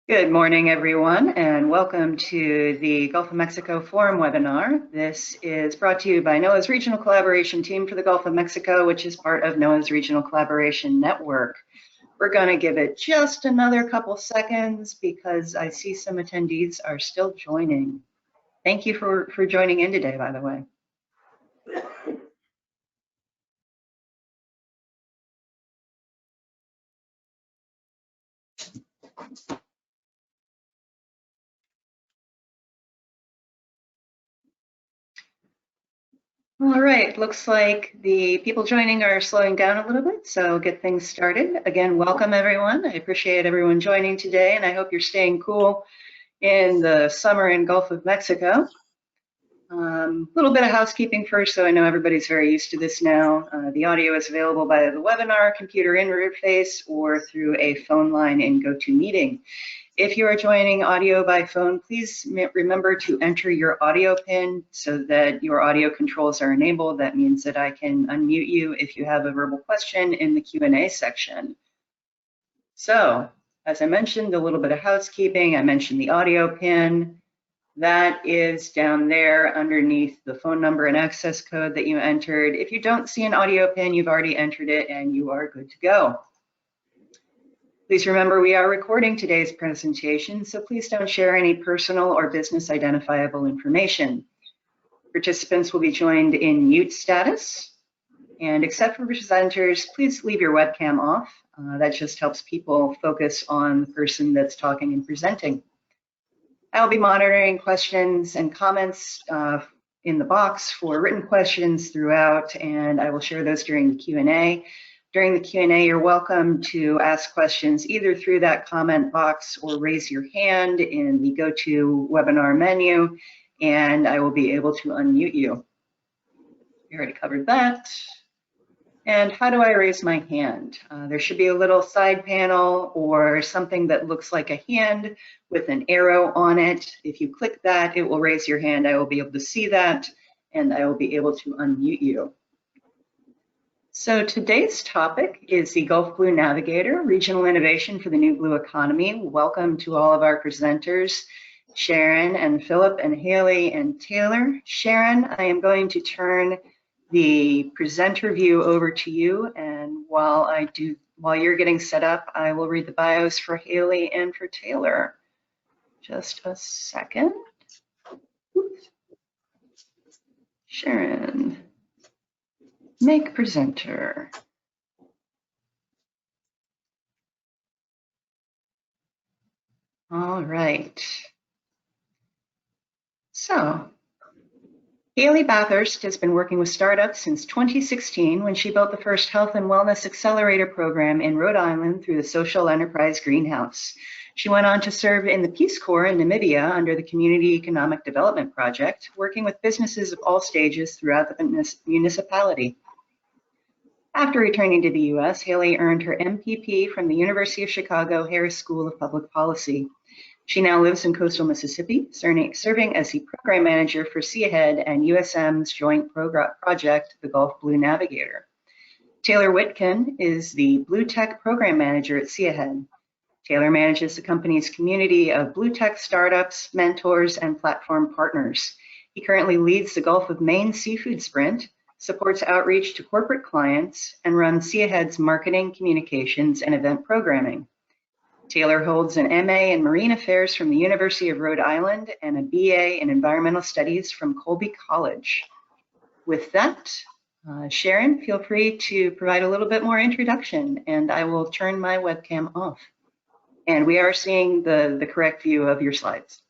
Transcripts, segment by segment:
Good morning, everyone, and welcome to the Gulf of Mexico Forum webinar. This is brought to you by NOAA's Regional Collaboration Team for the Gulf of Mexico, which is part of NOAA's Regional Collaboration Network. We're going to give it just another couple seconds because I see some attendees are still joining. Thank you for joining in today, by the way. All right, looks like the people joining are slowing down a little bit, so get things started. Again, welcome everyone. I appreciate everyone joining today, and I hope you're staying cool in the summer in Gulf of Mexico. A little bit of housekeeping first, so I know everybody's very used to this now. The audio is available by the webinar computer interface or through a phone line in GoToMeeting. If you are joining audio by phone, please remember to enter your audio PIN so that your audio controls are enabled. That means that I can unmute you if you have a verbal question in the Q&A section. So, as I mentioned, a little bit of housekeeping. I mentioned the audio PIN. That is down there underneath the phone number and access code that you entered. If you don't see an audio PIN, you've already entered it and you are good to go. Please remember we are recording today's presentation, so please don't share any personal or business identifiable information. Participants will be joined in mute status, and except for presenters, please leave your webcam off. That just helps people focus on the person that's talking and presenting. I'll be monitoring questions and comments in the box for written questions throughout, and I will share those during the Q&A. During the Q&A, you're welcome to ask questions either through that comment box or raise your hand in the GoToWebinar menu, and I will be able to unmute you. We already covered that. And how do I raise my hand? There should be a little side panel or something that looks like a hand with an arrow on it. If you click that, it will raise your hand. I will be able to see that, and I will be able to unmute you. So today's topic is the Gulf Blue Navigator, Regional Innovation for the New Blue Economy. Welcome to all of our presenters, Sharon and Philip and Hailey and Taylor. Sharon, I am going to turn the presenter view over to you, and while you're getting set up, I will read the bios for Hailey and for Taylor. Just a second. Oops. Sharon. Make presenter. All right. So, Hailey Bathurst has been working with startups since 2016 when she built the first health and wellness accelerator program in Rhode Island through the Social Enterprise Greenhouse. She went on to serve in the Peace Corps in Namibia under the Community Economic Development Project, working with businesses of all stages throughout the municipality. After returning to the U.S., Hailey earned her MPP from the University of Chicago Harris School of Public Policy. She now lives in coastal Mississippi, serving as the program manager for SeaAhead and USM's joint project, the Gulf Blue Navigator. Taylor Witkin is the Blue Tech program manager at SeaAhead. Taylor manages the company's community of Blue Tech startups, mentors, and platform partners. He currently leads the Gulf of Maine Seafood Sprint, supports outreach to corporate clients, and runs SeaAhead's marketing, communications, and event programming. Taylor holds an MA in Marine Affairs from the University of Rhode Island and a BA in Environmental Studies from Colby College. With that, Sharon, feel free to provide a little bit more introduction, and I will turn my webcam off. And we are seeing the correct view of your slides.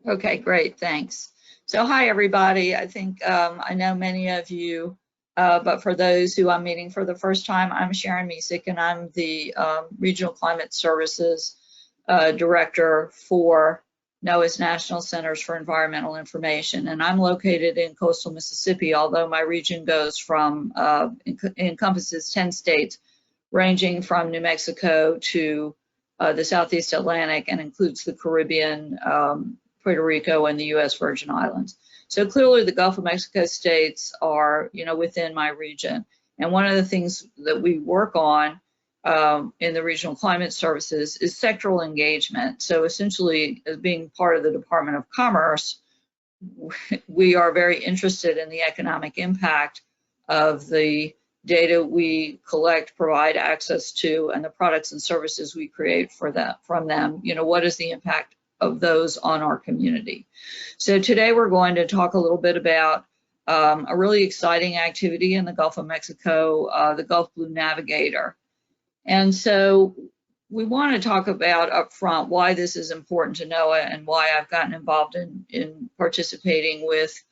Okay, great, thanks. So hi, everybody. I think I know many of you, but for those who I'm meeting for the first time, I'm Sharon Mesick, and I'm the Regional Climate Services Director for NOAA's National Centers for Environmental Information. And I'm located in coastal Mississippi, although my region goes from, encompasses 10 states, ranging from New Mexico to the Southeast Atlantic, and includes the Caribbean, Puerto Rico, and the U.S. Virgin Islands. So clearly the Gulf of Mexico states are, within my region. And one of the things that we work on in the regional climate services is sectoral engagement. So essentially, as being part of the Department of Commerce, we are very interested in the economic impact of the data we collect, provide access to, and the products and services we create for that from them. You know, what is the impact of those on our community? So today we're going to talk a little bit about a really exciting activity in the Gulf of Mexico, the Gulf Blue Navigator. And so we want to talk about up front why this is important to NOAA and why I've gotten involved in participating with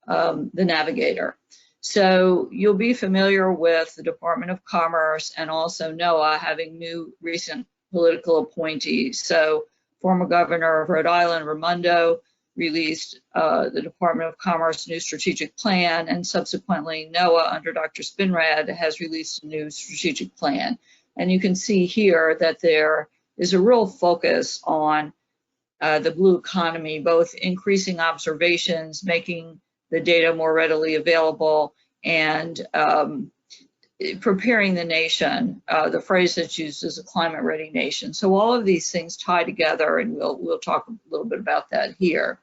the Navigator. So you'll be familiar with the Department of Commerce and also NOAA having new recent political appointees. So former Governor of Rhode Island, Raimondo, released the Department of Commerce new strategic plan, and subsequently NOAA under Dr. Spinrad has released a new strategic plan. And you can see here that there is a real focus on the blue economy, both increasing observations, making the data more readily available, and preparing the nation. The phrase that's used is a climate-ready nation. So all of these things tie together, and we'll talk a little bit about that here.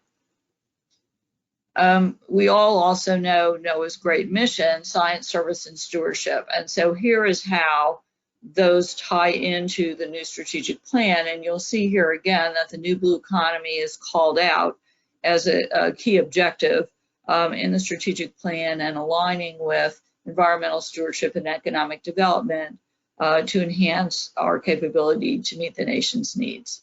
We all also know NOAA's great mission, science, service, and stewardship. And so here is how those tie into the new strategic plan. And you'll see here again that the new blue economy is called out as a key objective in the strategic plan, and aligning with environmental stewardship and economic development to enhance our capability to meet the nation's needs.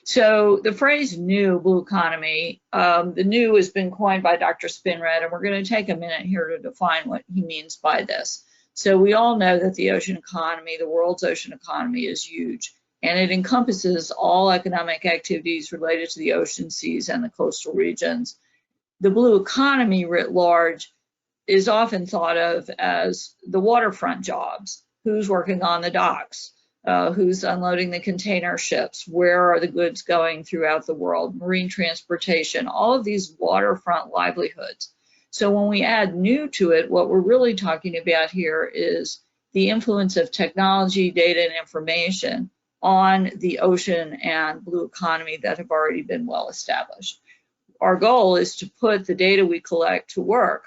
So the phrase new blue economy, the new has been coined by Dr. Spinrad, and we're going to take a minute here to define what he means by this. So we all know that the ocean economy, the world's ocean economy, is huge, and it encompasses all economic activities related to the ocean, seas, and the coastal regions. The blue economy writ large is often thought of as the waterfront jobs. Who's working on the docks? Who's unloading the container ships? Where are the goods going throughout the world? Marine transportation, all of these waterfront livelihoods. So when we add new to it, what we're really talking about here is the influence of technology, data, and information on the ocean and blue economy that have already been well established. Our goal is to put the data we collect to work,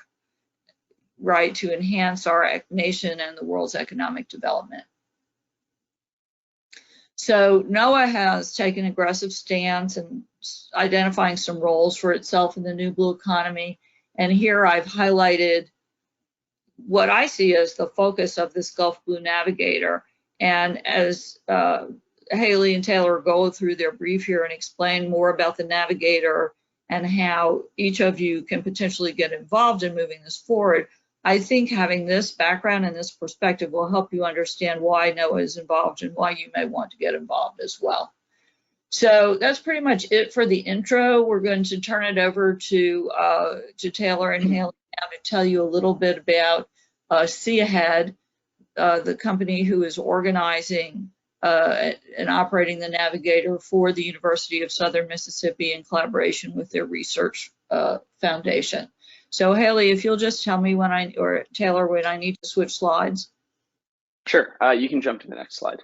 right, to enhance our nation and the world's economic development. So NOAA has taken an aggressive stance in identifying some roles for itself in the new blue economy. And here I've highlighted what I see as the focus of this Gulf Blue Navigator. And as Hailey and Taylor go through their brief here and explain more about the Navigator and how each of you can potentially get involved in moving this forward, I think having this background and this perspective will help you understand why NOAA is involved and why you may want to get involved as well. So that's pretty much it for the intro. We're going to turn it over to Taylor and Hailey now to tell you a little bit about SeaAhead, the company who is organizing and operating the Navigator for the University of Southern Mississippi in collaboration with their research foundation. So Hailey, if you'll just tell me when or Taylor, when I need to switch slides. Sure, you can jump to the next slide.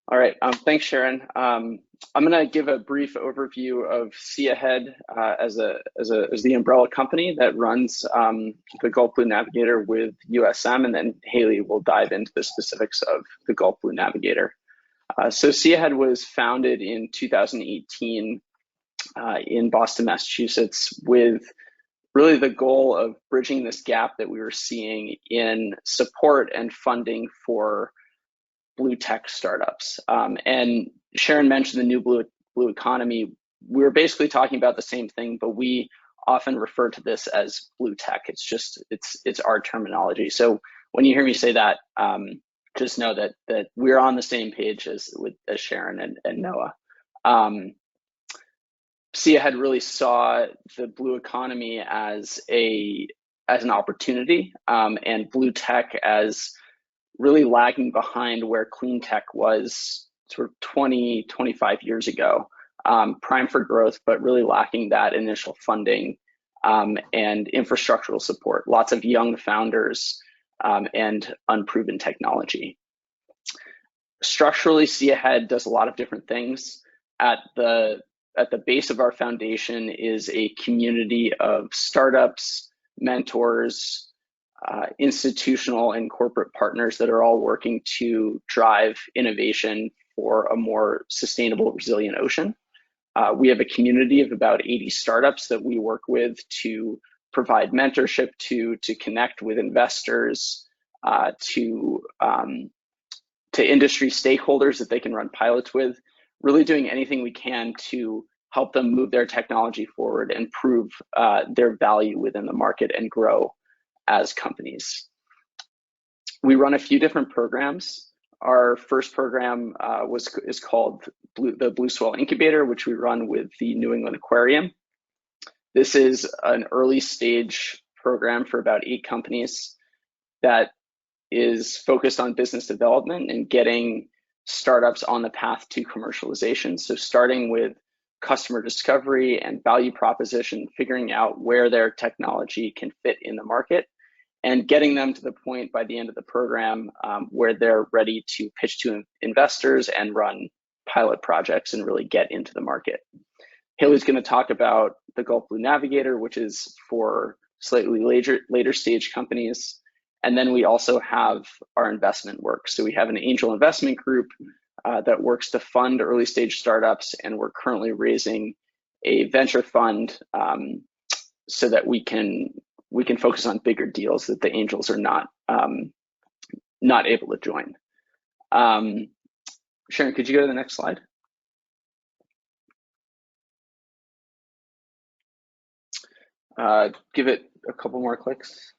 All right, thanks, Sharon. I'm going to give a brief overview of SeaAhead as the umbrella company that runs the Gulf Blue Navigator with USM, and then Hailey will dive into the specifics of the Gulf Blue Navigator. So SeaAhead was founded in 2018 in Boston, Massachusetts, with really the goal of bridging this gap that we were seeing in support and funding for blue tech startups. And Sharon mentioned the new blue economy. We were basically talking about the same thing, but we often refer to this as blue tech. It's our terminology. So when you hear me say that, just know that we're on the same page as Sharon and NOAA. SeaAhead really saw the blue economy as an opportunity, and blue tech as really lagging behind where clean tech was sort of 20, 25 years ago, prime for growth, but really lacking that initial funding and infrastructural support, lots of young founders and unproven technology. Structurally, SeaAhead does a lot of different things. At the base of our foundation is a community of startups, mentors, institutional and corporate partners that are all working to drive innovation for a more sustainable, resilient ocean. We have a community of about 80 startups that we work with to provide mentorship to connect with investors, to industry stakeholders that they can run pilots with, really doing anything we can to help them move their technology forward and prove their value within the market and grow as companies. We run a few different programs. Our first program is called the Blue Swell Incubator, which we run with the New England Aquarium. This is an early stage program for about 8 companies that is focused on business development and getting startups on the path to commercialization. So starting with customer discovery and value proposition, figuring out where their technology can fit in the market, and getting them to the point by the end of the program where they're ready to pitch to investors and run pilot projects and really get into the market. Hailey's going to talk about the Gulf Blue Navigator, which is for slightly later stage companies. And then we also have our investment work. So we have an angel investment group that works to fund early stage startups, and we're currently raising a venture fund so that we can focus on bigger deals that the angels are not able to join. Sharon, could you go to the next slide? Give it a couple more clicks.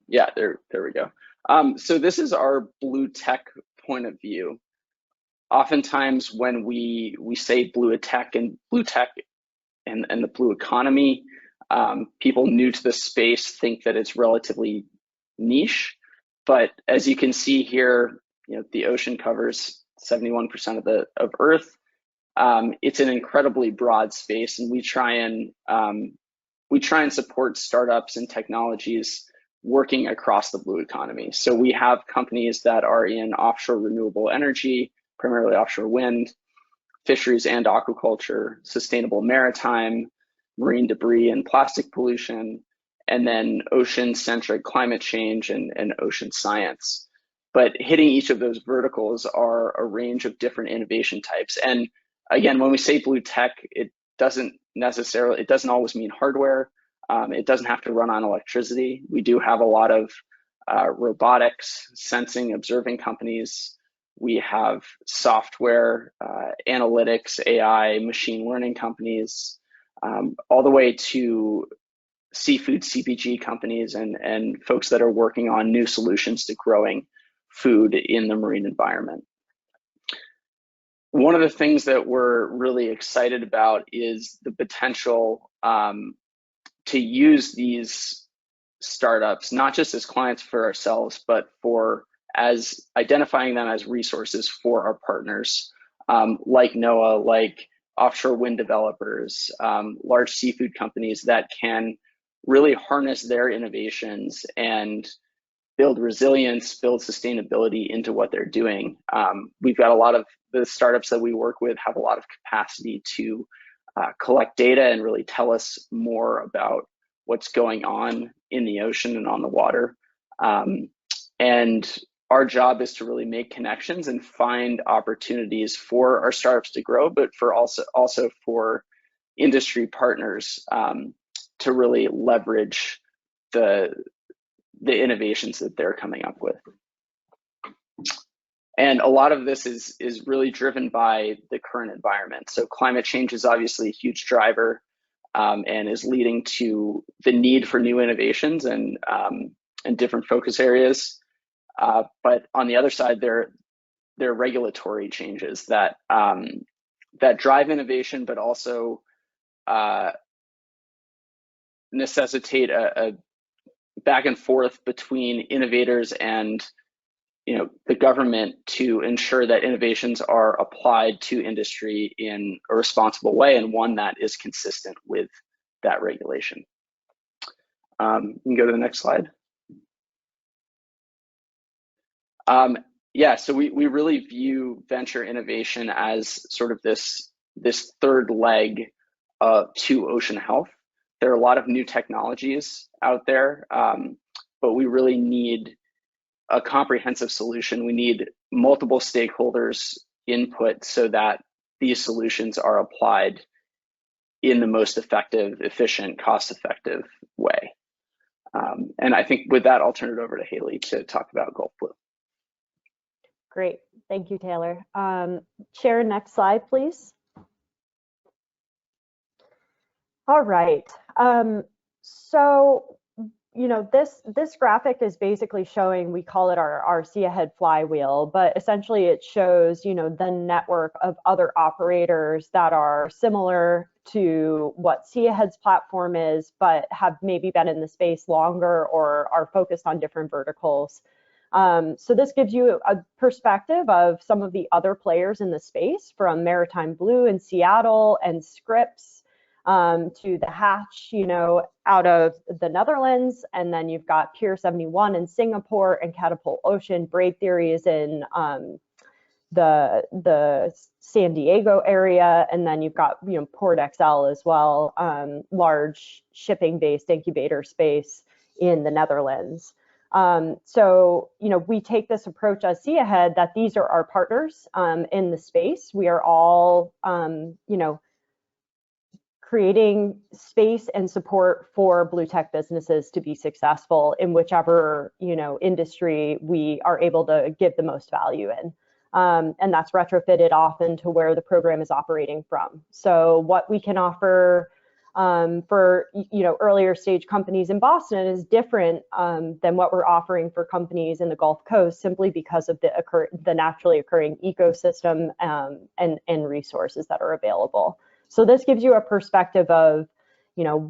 Yeah, there we go. So this is our blue tech point of view. Oftentimes when we say blue tech and the blue economy, people new to the space think that it's relatively niche, but as you can see here, the ocean covers 71% of Earth. It's an incredibly broad space, and we try and support startups and technologies working across the blue economy. So we have companies that are in offshore renewable energy, primarily offshore wind, fisheries and aquaculture, sustainable maritime, marine debris and plastic pollution, and then ocean-centric climate change and ocean science. But hitting each of those verticals are a range of different innovation types. And again, when we say blue tech, it doesn't always mean hardware. It doesn't have to run on electricity. We do have a lot of robotics, sensing, observing companies. We have software, analytics, AI, machine learning companies, all the way to seafood CPG companies and folks that are working on new solutions to growing food in the marine environment. One of the things that we're really excited about is the potential to use these startups, not just as clients for ourselves, but as identifying them as resources for our partners, like NOAA, like offshore wind developers, large seafood companies that can really harness their innovations and build resilience, build sustainability into what they're doing. We've got a lot of the startups that we work with have a lot of capacity to collect data and really tell us more about what's going on in the ocean and on the water. And our job is to really make connections and find opportunities for our startups to grow, but for also for industry partners to really leverage the innovations that they're coming up with. And a lot of this is really driven by the current environment. So climate change is obviously a huge driver and is leading to the need for new innovations and different focus areas. But on the other side, there are regulatory changes that drive innovation, but also necessitate a back and forth between innovators and the government to ensure that innovations are applied to industry in a responsible way and one that is consistent with that regulation. You can go to the next slide. Yeah, so we really view venture innovation as sort of this third leg to ocean health. There are a lot of new technologies out there, but we really need a comprehensive solution. We need multiple stakeholders' input so that these solutions are applied in the most effective, efficient, cost-effective way. And I think with that, I'll turn it over to Hailey to talk about Gulf Blue. Great, thank you, Taylor. Sharon, next slide, please. All right, so, you know, this graphic is basically showing, we call it our SeaAhead flywheel, but essentially it shows, you know, the network of other operators that are similar to what SeaAhead's platform is, but have maybe been in the space longer or are focused on different verticals. So this gives you a perspective of some of the other players in the space, from Maritime Blue in Seattle and Scripps to the Hatch, you know, out of the Netherlands, and then you've got Pier 71 in Singapore and Catapult Ocean. Braid Theory is in the San Diego area, and then you've got, you know, Port XL as well, large shipping-based incubator space in the Netherlands. So, you know, we take this approach as SeaAhead that these are our partners in the space. We are all, you know, creating space and support for blue tech businesses to be successful in whichever, you know, industry we are able to give the most value in. And that's retrofitted often to where the program is operating from. So what we can offer for, you know, earlier stage companies in Boston is different than what we're offering for companies in the Gulf Coast, simply because of the naturally occurring ecosystem and resources that are available. So this gives you a perspective of, you know,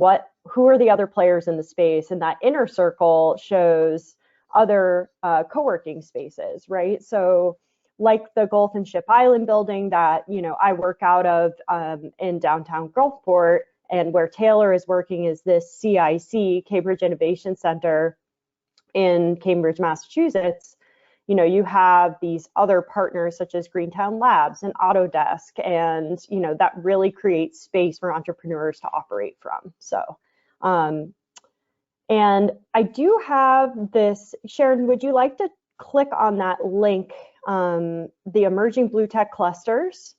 who are the other players in the space, and that inner circle shows other co-working spaces, right? So like the Gulf and Ship Island building that, you know, I work out of in downtown Gulfport, and where Taylor is working is this CIC, Cambridge Innovation Center in Cambridge, Massachusetts. You know, you have these other partners such as Greentown Labs and Autodesk, and, you know, that really creates space for entrepreneurs to operate from. So, and I do have this, Sharon, would you like to click on that link, the Emerging Blue Tech Clusters?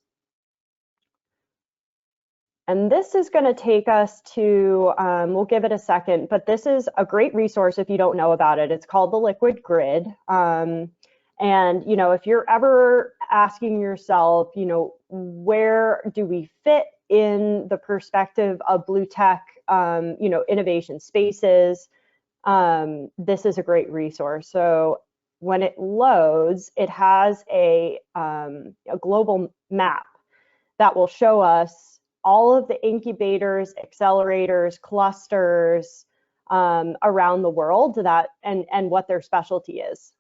And this is going to take us to, we'll give it a second, but this is a great resource if you don't know about it. It's called the Liquid Grid. And, you know, if you're ever asking yourself, you know, where do we fit in the perspective of blue tech, you know, innovation spaces, this is a great resource. So when it loads, it has a global map that will show us all of the incubators, accelerators, clusters around the world that and what their specialty is.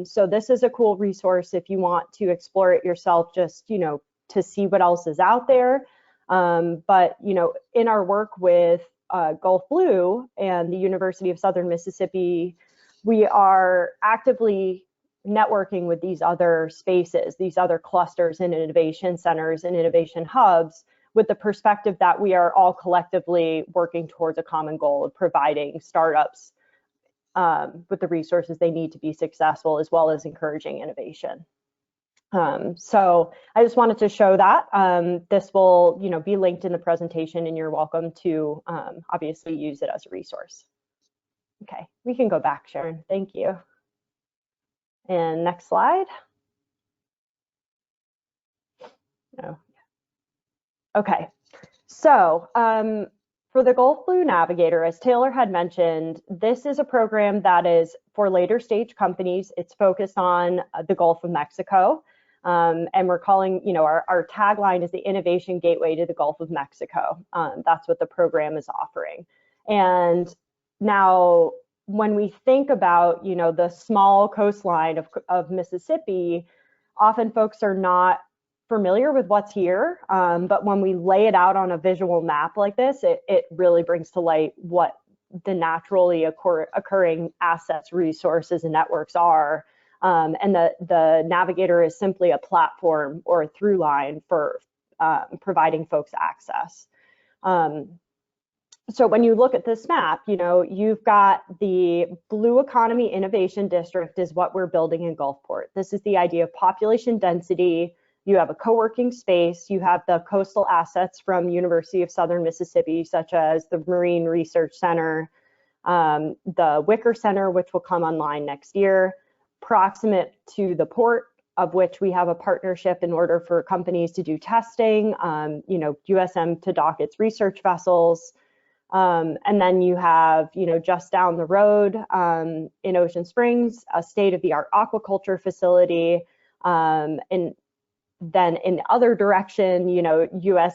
So this is a cool resource if you want to explore it yourself, just, you know, to see what else is out there. But, you know, in our work with Gulf Blue and the University of Southern Mississippi, we are actively networking with these other spaces, these other clusters and innovation centers and innovation hubs, with the perspective that we are all collectively working towards a common goal of providing startups with the resources they need to be successful, as well as encouraging innovation. So I just wanted to show that. This will, you know, be linked in the presentation, and you're welcome to obviously use it as a resource. Okay, we can go back, Sharon. Thank you. And next slide. No. Okay, so for the Gulf Blue Navigator, as Taylor had mentioned, this is a program that is for later stage companies. It's focused on the Gulf of Mexico. And we're calling, you know, our tagline is the innovation gateway to the Gulf of Mexico. That's what the program is offering. And now when we think about, you know, the small coastline of Mississippi, often folks are not familiar with what's here, but when we lay it out on a visual map like this, it really brings to light what the naturally occurring assets, resources, and networks are And the Navigator is simply a platform or a through line for providing folks access. So when you look at this map, you've got the Blue Economy Innovation District is what we're building in Gulfport. This is the idea of population density. You have a co-working space. You have the coastal assets from University of Southern Mississippi, such as the Marine Research Center, the Wicker Center, which will come online next year, proximate to the port, of which we have a partnership in order for companies to do testing, USM to dock its research vessels. And then you have, just down the road in Ocean Springs, a state-of-the-art aquaculture facility. And then in the other direction,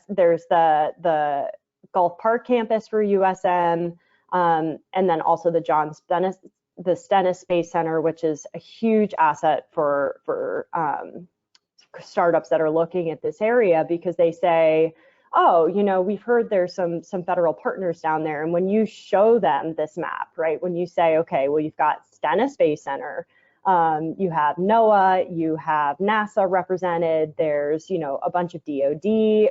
there's the Gulf Park campus for USM, and then also the Stennis Space Center, which is a huge asset for startups that are looking at this area, because they say, oh, we've heard there's some federal partners down there. And when you show them this map, right, when you say, okay, well, you've got Stennis Space Center, you have NOAA, you have NASA represented, there's, a bunch of DOD,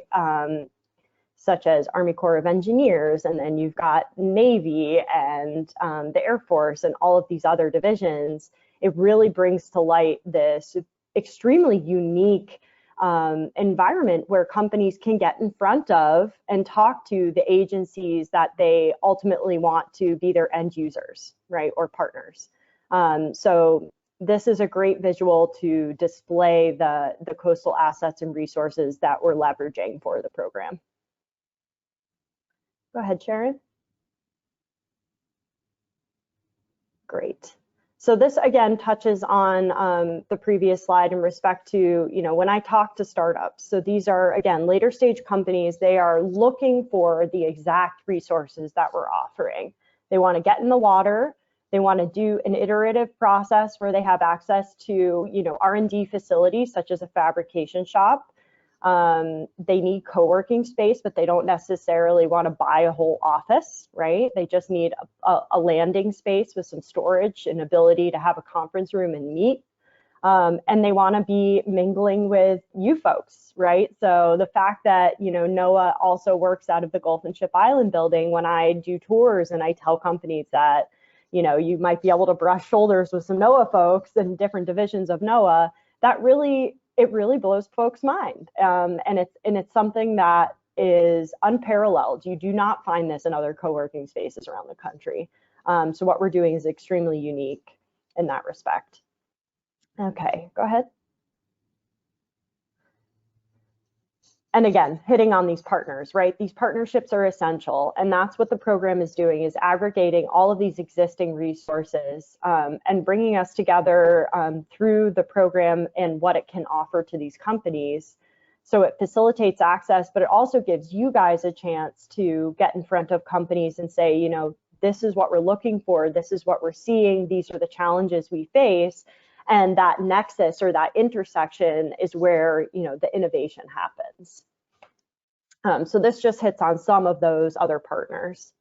such as Army Corps of Engineers, and then you've got Navy and the Air Force and all of these other divisions. It really brings to light this extremely unique environment where companies can get in front of and talk to the agencies that they ultimately want to be their end users, right, or partners. So this is a great visual to display the coastal assets and resources that we're leveraging for the program. Go ahead, Sharon. Great. So this again touches on the previous slide in respect to, when I talk to startups. So these are, again, later stage companies. They are looking for the exact resources that we're offering. They want to get in the water. They want to do an iterative process where they have access to, R&D facilities such as a fabrication shop. They need co-working space, but they don't necessarily want to buy a whole office, right? They just need a landing space with some storage and ability to have a conference room and meet. And they want to be mingling with you folks, right? So the fact that, NOAA also works out of the Gulf and Ship Island building, when I do tours and I tell companies that, you might be able to brush shoulders with some NOAA folks and different divisions of NOAA, it really blows folks' mind. And it's something that is unparalleled. You do not find this in other co-working spaces around the country. So what we're doing is extremely unique in that respect. Okay, go ahead. And again, hitting on these partners, right? These partnerships are essential, and that's what the program is doing, is aggregating all of these existing resources and bringing us together through the program and what it can offer to these companies. So it facilitates access, but it also gives you guys a chance to get in front of companies and say, this is what we're looking for, this is what we're seeing, these are the challenges we face. And that nexus or that intersection is where, the innovation happens. So this just hits on some of those other partners.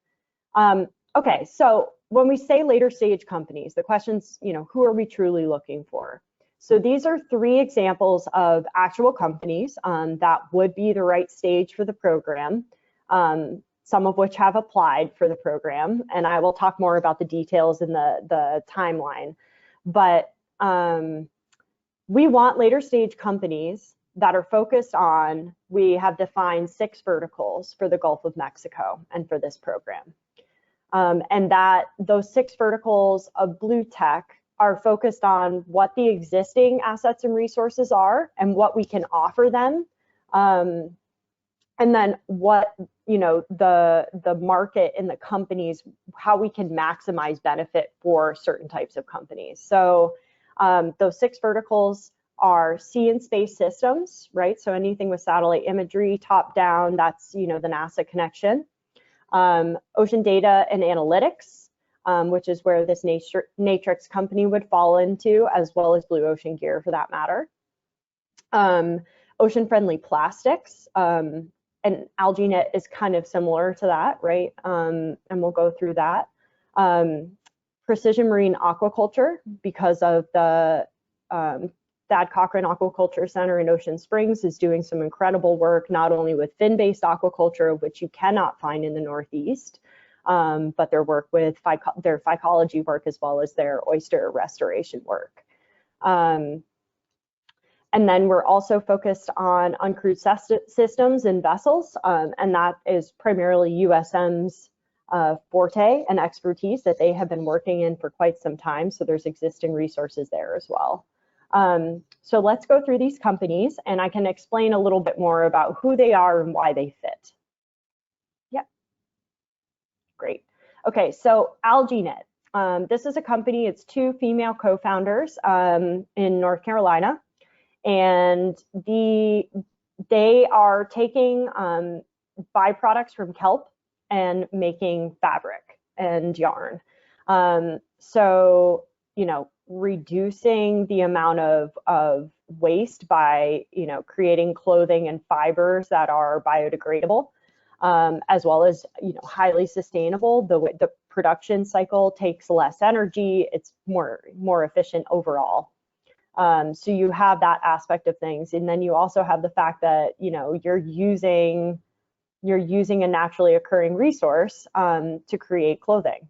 Okay, so when we say later stage companies, the question's, who are we truly looking for? So these are 3 examples of actual companies that would be the right stage for the program, some of which have applied for the program. And I will talk more about the details in the timeline. But we want later stage companies that are focused on, we have defined 6 verticals for the Gulf of Mexico and for this program. And that those 6 verticals of blue tech are focused on what the existing assets and resources are and what we can offer them. And then what, the market and the companies, how we can maximize benefit for certain types of companies. So those 6 verticals are sea and space systems, right? So anything with satellite imagery, top down, that's, the NASA connection. Ocean data and analytics, which is where this Natrix company would fall into, as well as Blue Ocean Gear for that matter. Ocean-friendly plastics, and AlgaeNet is kind of similar to that, right? And we'll go through that. Precision marine aquaculture, because of the Thad Cochran Aquaculture Center in Ocean Springs is doing some incredible work, not only with fin-based aquaculture, which you cannot find in the Northeast, but their work with their phycology work as well as their oyster restoration work. And then we're also focused on uncrewed systems and vessels, and that is primarily USM's forte and expertise that they have been working in for quite some time. So there's existing resources there as well. So let's go through these companies and I can explain a little bit more about who they are and why they fit. Yep, great. Okay, so AlgaeNet. This is a company, it's two female co-founders in North Carolina, and they are taking byproducts from kelp and making fabric and yarn. So, you know, reducing the amount of waste by, you know, creating clothing and fibers that are biodegradable, as well as, you know, highly sustainable. The production cycle takes less energy. It's more efficient overall. So you have that aspect of things, and then you also have the fact that, you know, you're using a naturally occurring resource to create clothing.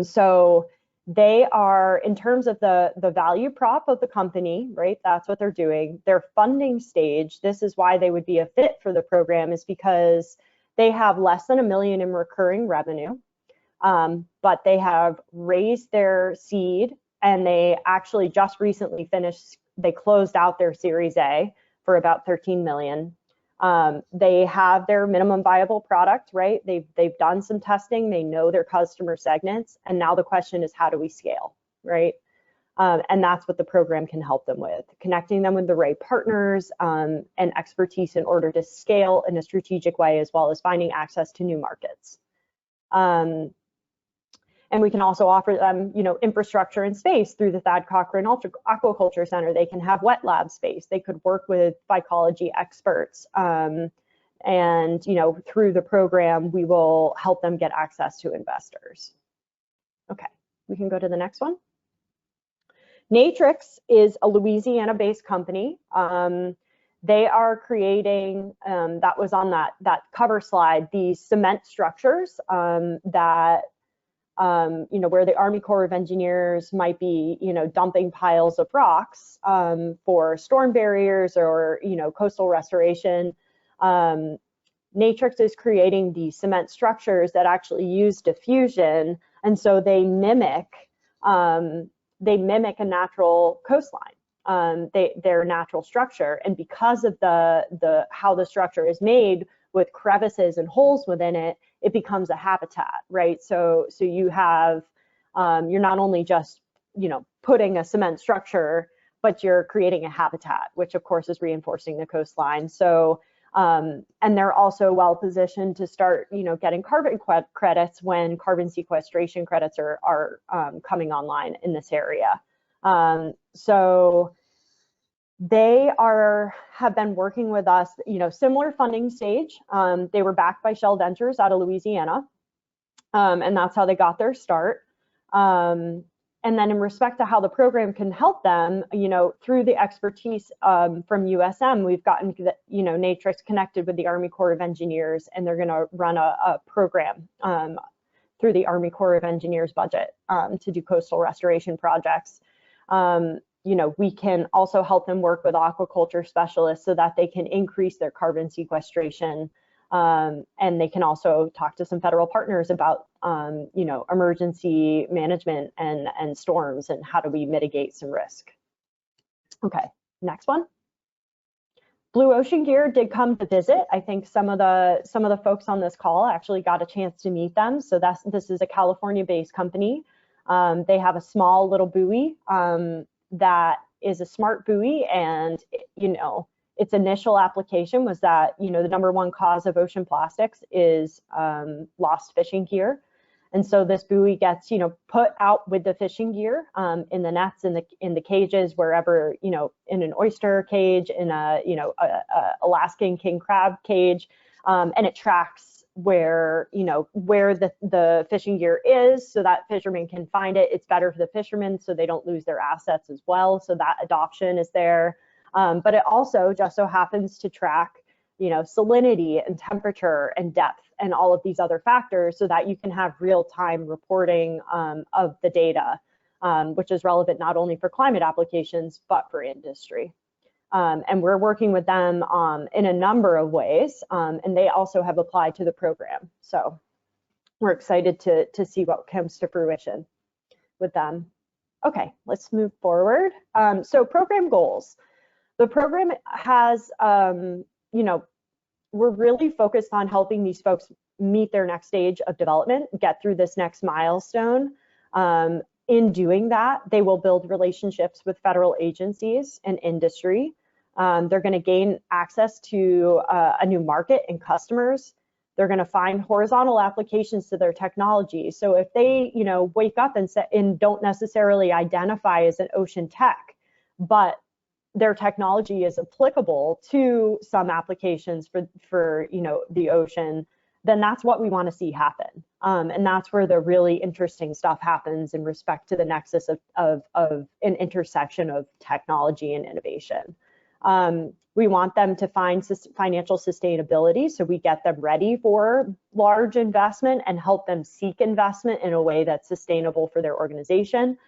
So they are, in terms of the value prop of the company, right? That's what they're doing. Their funding stage, this is why they would be a fit for the program, is because they have less than $1 million in recurring revenue, but they have raised their seed, and they actually just recently they closed out their Series A for about $13 million. They have their minimum viable product, right? They've done some testing, they know their customer segments, and now the question is, how do we scale, right? And that's what the program can help them with, connecting them with the right partners and expertise in order to scale in a strategic way, as well as finding access to new markets. And we can also offer them, you know, infrastructure and space through the Thad Cochran Aquaculture Center. They can have wet lab space. They could work with phycology experts. And, you know, through the program, we will help them get access to investors. Okay, we can go to the next one. Natrix is a Louisiana-based company. They are creating, that was on that cover slide, these cement structures that you know, where the Army Corps of Engineers might be, you know, dumping piles of rocks for storm barriers or, you know, coastal restoration. Natrix is creating these cement structures that actually use diffusion, and so they mimic a natural coastline, their natural structure, and because of how the structure is made with crevices and holes within it, it becomes a habitat, right? So you have, you're not only just, you know, putting a cement structure, but you're creating a habitat, which of course is reinforcing the coastline. So, and they're also well positioned to start, you know, getting carbon credits when carbon sequestration credits are coming online in this area. So they have been working with us, you know, similar funding stage. They were backed by Shell Ventures out of Louisiana, and that's how they got their start. And then in respect to how the program can help them, you know, through the expertise from USM, we've gotten, you know, Natrix connected with the Army Corps of Engineers, and they're going to run a program through the Army Corps of Engineers budget to do coastal restoration projects. You know, we can also help them work with aquaculture specialists so that they can increase their carbon sequestration. And they can also talk to some federal partners about, you know, emergency management and storms and how do we mitigate some risk. Okay, next one. Blue Ocean Gear did come to visit. I think some of the folks on this call actually got a chance to meet them. So this is a California-based company. They have a small little buoy that is a smart buoy, and you know, its initial application was that, you know, the #1 cause of ocean plastics is lost fishing gear, and so this buoy gets, you know, put out with the fishing gear in the nets, in the cages, wherever, you know, in an oyster cage, in a, you know, a Alaskan king crab cage, and it tracks where, you know, where the fishing gear is so that fishermen can find it. It's better for the fishermen so they don't lose their assets as well. So that adoption is there. But it also just so happens to track, you know, salinity and temperature and depth and all of these other factors so that you can have real-time reporting of the data, which is relevant not only for climate applications, but for industry. And we're working with them in a number of ways, and they also have applied to the program. So we're excited to see what comes to fruition with them. Okay, let's move forward. So program goals. The program has, you know, we're really focused on helping these folks meet their next stage of development, get through this next milestone. In doing that, they will build relationships with federal agencies and industry. They're going to gain access to a new market and customers. They're going to find horizontal applications to their technology. So if they, you know, wake up and don't necessarily identify as an ocean tech, but their technology is applicable to some applications for you know, the ocean, then that's what we want to see happen. And that's where the really interesting stuff happens in respect to the nexus of an intersection of technology and innovation. We want them to find financial sustainability, so we get them ready for large investment and help them seek investment in a way that's sustainable for their organization,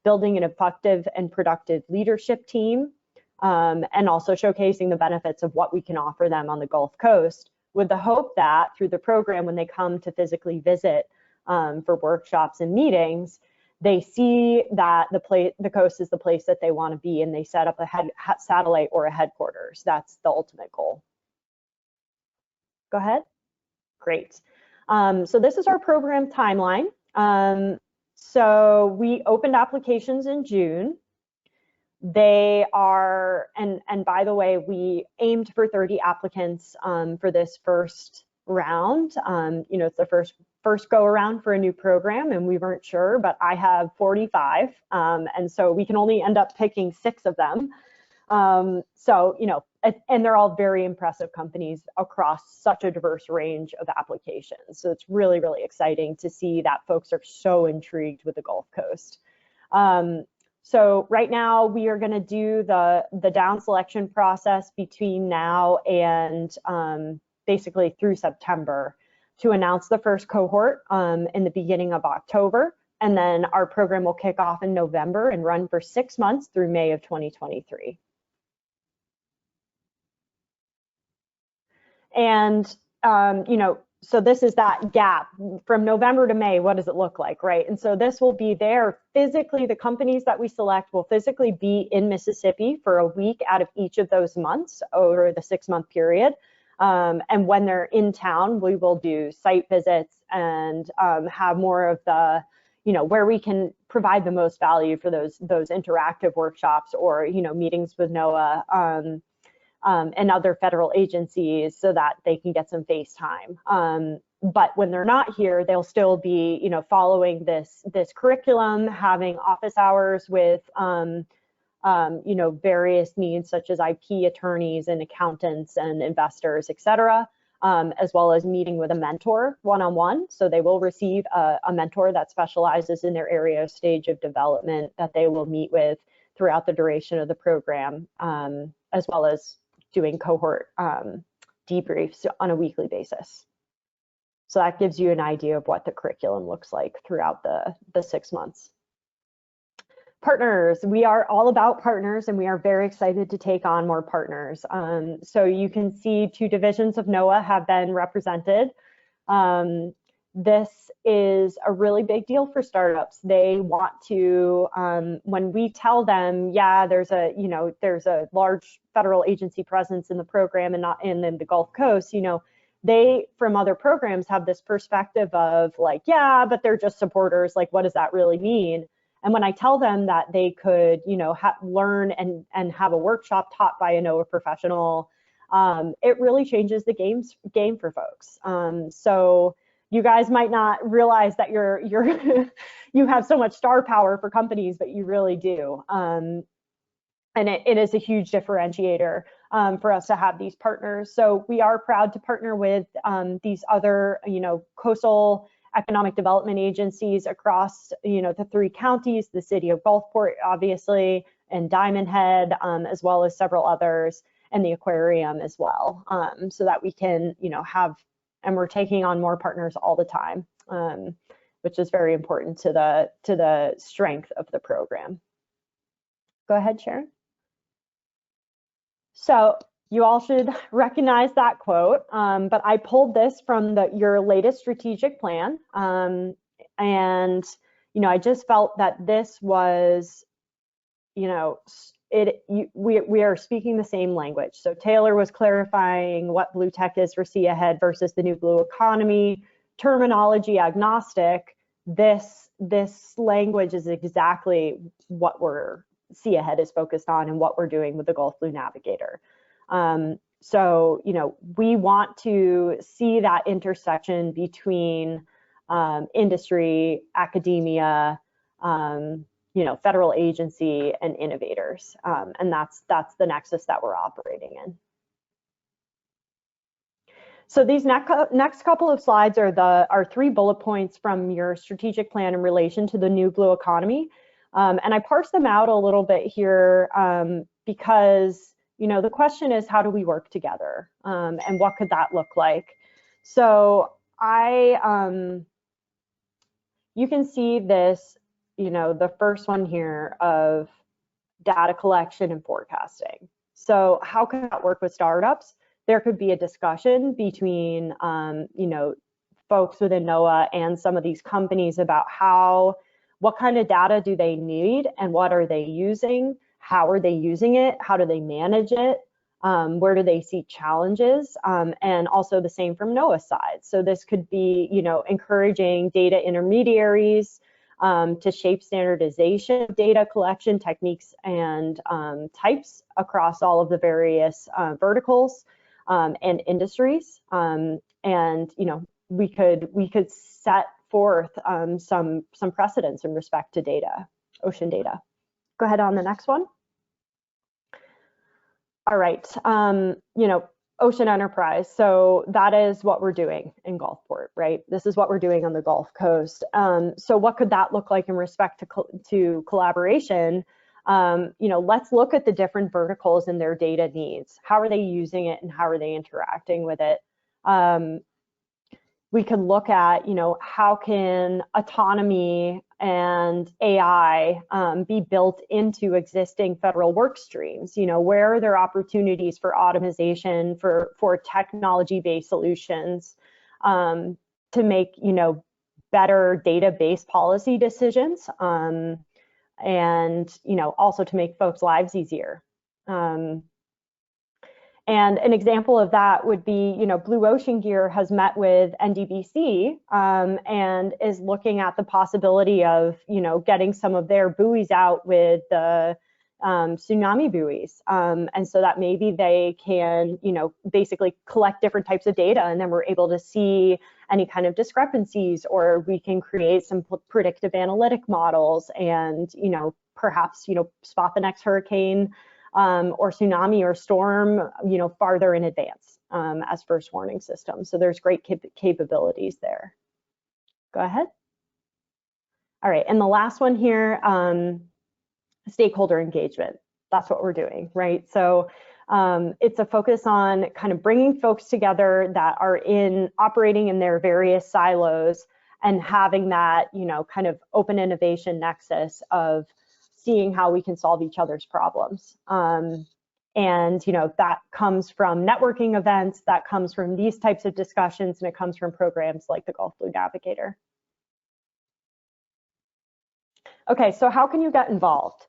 building an effective and productive leadership team, and also showcasing the benefits of what we can offer them on the Gulf Coast, with the hope that through the program, when they come to physically visit for workshops and meetings, they see that the coast is the place that they want to be, and they set up a satellite or a headquarters. That's the ultimate goal. Go ahead. Great. So this is our program timeline. So we opened applications in June. They are, and by the way, we aimed for 30 applicants for this first round. You know, it's the first go around for a new program, and we weren't sure, but I have 45, and so we can only end up picking 6 of them. So, you know, and they're all very impressive companies across such a diverse range of applications. So it's really, really exciting to see that folks are so intrigued with the Gulf Coast. So right now we are going to do the down selection process between now and basically through September to announce the first cohort in the beginning of October. And then our program will kick off in November and run for 6 months through May of 2023. And, you know, so this is that gap from November to May. What does it look like, right? And so this will be there physically. The companies that we select will physically be in Mississippi for a week out of each of those months over the 6-month period. And when they're in town, we will do site visits and have more of the, you know, where we can provide the most value for those interactive workshops or, you know, meetings with NOAA and other federal agencies so that they can get some face time. But when they're not here, they'll still be, you know, following this curriculum, having office hours with, you know, various needs such as IP attorneys and accountants and investors, et cetera, as well as meeting with a mentor one-on-one. So they will receive a mentor that specializes in their area or stage of development that they will meet with throughout the duration of the program, as well as doing cohort debriefs on a weekly basis. So that gives you an idea of what the curriculum looks like throughout the 6 months. Partners, we are all about partners, and we are very excited to take on more partners. So you can see 2 divisions of NOAA have been represented. This is a really big deal for startups. They want to, when we tell them, yeah, there's a large federal agency presence in the program and not in the Gulf Coast, you know, they, from other programs, have this perspective of like, yeah, but they're just supporters. Like, what does that really mean? And when I tell them that they could, you know, learn and have a workshop taught by a NOAA professional, it really changes the game for folks. So you guys might not realize that you have so much star power for companies, but you really do. And it is a huge differentiator for us to have these partners. So we are proud to partner with these other, coastal economic development agencies across, the 3 counties, the city of Gulfport, obviously, and Diamond Head, as well as several others, and the aquarium as well, so that we can, have, and we're taking on more partners all the time, which is very important to the strength of the program. Go ahead, Sharon. So you all should recognize that quote, but I pulled this from your latest strategic plan, and I just felt that this was, we are speaking the same language. So Taylor was clarifying what blue tech is for SeaAhead versus the new blue economy, terminology agnostic. This language is exactly what SeaAhead is focused on and what we're doing with the Gulf Blue Navigator. So, we want to see that intersection between industry, academia, federal agency, and innovators. And that's the nexus that we're operating in. So these next couple of slides are 3 bullet points from your strategic plan in relation to the new blue economy. And I parsed them out a little bit here because, the question is, how do we work together? And what could that look like? So you can see this, the first one here of data collection and forecasting. So how can that work with startups? There could be a discussion between, folks within NOAA and some of these companies about what kind of data do they need and what are they using? How are they using it? How do they manage it? Where do they see challenges? And also the same from NOAA side. So this could be, encouraging data intermediaries to shape standardization of data collection techniques and types across all of the various verticals and industries. And, we could set forth some precedents in respect to data, ocean data. Go ahead on the next one. All right, ocean enterprise. So that is what we're doing in Gulfport, right? This is what we're doing on the Gulf Coast. So what could that look like in respect to collaboration? Let's look at the different verticals and their data needs. How are they using it and how are they interacting with it? We could look at, how can autonomy and AI be built into existing federal work streams? Where are there opportunities for automation, for technology-based solutions to make, better data-based policy decisions, and, also to make folks' lives easier. And an example of that would be, Blue Ocean Gear has met with NDBC and is looking at the possibility of, getting some of their buoys out with the tsunami buoys. And so that maybe they can, basically collect different types of data, and then we're able to see any kind of discrepancies, or we can create some predictive analytic models and, perhaps, spot the next hurricane or tsunami or storm, farther in advance as first warning systems. So there's great capabilities there. Go ahead. All right, and the last one here, stakeholder engagement. That's what we're doing, right? So it's a focus on kind of bringing folks together that are operating in their various silos and having that, kind of open innovation nexus of seeing how we can solve each other's problems. And, that comes from networking events, that comes from these types of discussions, and it comes from programs like the Gulf Blue Navigator. Okay, so how can you get involved?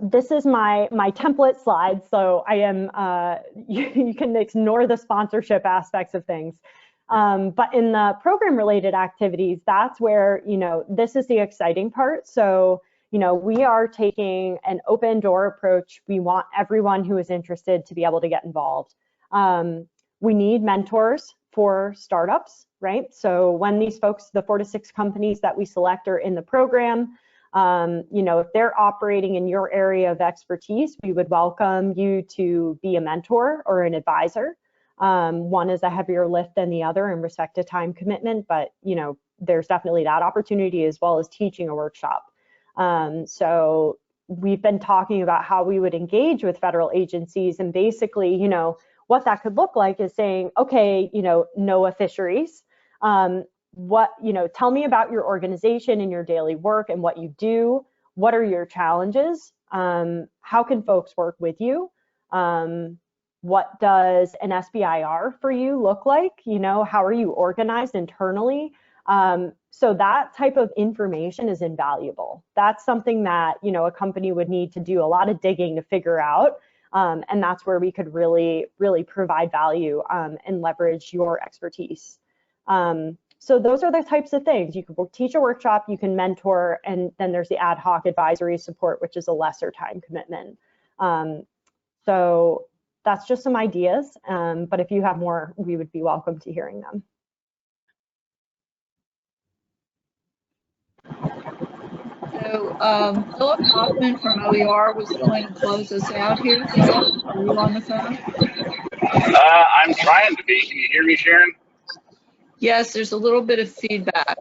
This is my template slide, so I am, you can ignore the sponsorship aspects of things. But in the program related activities, that's where, this is the exciting part. So, we are taking an open door approach. We want everyone who is interested to be able to get involved. We need mentors for startups, right? So when these folks, the 4 to 6 companies that we select are in the program, You know, if they're operating in your area of expertise, we would welcome you to be a mentor or an advisor. One is a heavier lift than the other in respect to time commitment, but you know, there's definitely that opportunity as well as teaching a workshop. So we've been talking about how we would engage with federal agencies, and basically, you know, what that could look like is saying, okay, you know, NOAA fisheries, what, you know, tell me about your organization and your daily work and what you do. What are your challenges? How can folks work with you? What does an SBIR for you look like? You know, how are you organized internally? So that type of information is invaluable. That's something that, you know, a company would need to do a lot of digging to figure out. And that's where we could really provide value and leverage your expertise. So those are the types of things. You can teach a workshop, you can mentor, and then there's the ad hoc advisory support, which is a lesser time commitment. So that's just some ideas, but if you have more, we would be welcome to hearing them. So Philip Hoffman from OER was going to close us out here. Philip, are you on the phone? I'm trying to be. Can you hear me, Sharon? Yes, there's a little bit of feedback.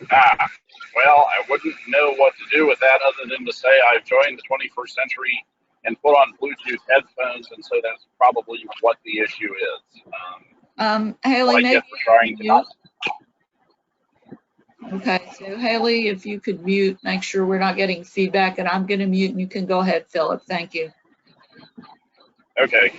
Well, I wouldn't know what to do with that other than to say I've joined the 21st century and put on Bluetooth headphones, and so that's probably what the issue is. Hailey, maybe for trying to not. Okay, so Hailey, if you could mute, make sure we're not getting feedback, and I'm going to mute, and you can go ahead, Philip. Thank you. Okay.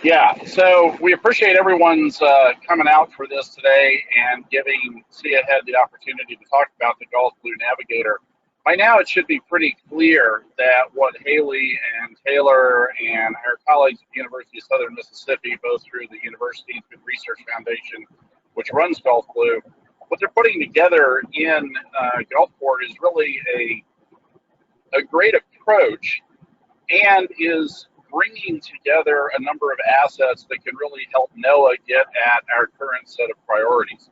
Yeah, so we appreciate everyone's coming out for this today and giving SeaAhead the opportunity to talk about the Gulf Blue Navigator. By now, it should be pretty clear that what Hailey and Taylor and our colleagues at the University of Southern Mississippi, both through the University and through the Research Foundation, which runs Gulf Blue, what they're putting together in Gulfport is really a great approach, and is bringing together a number of assets that can really help NOAA get at our current set of priorities.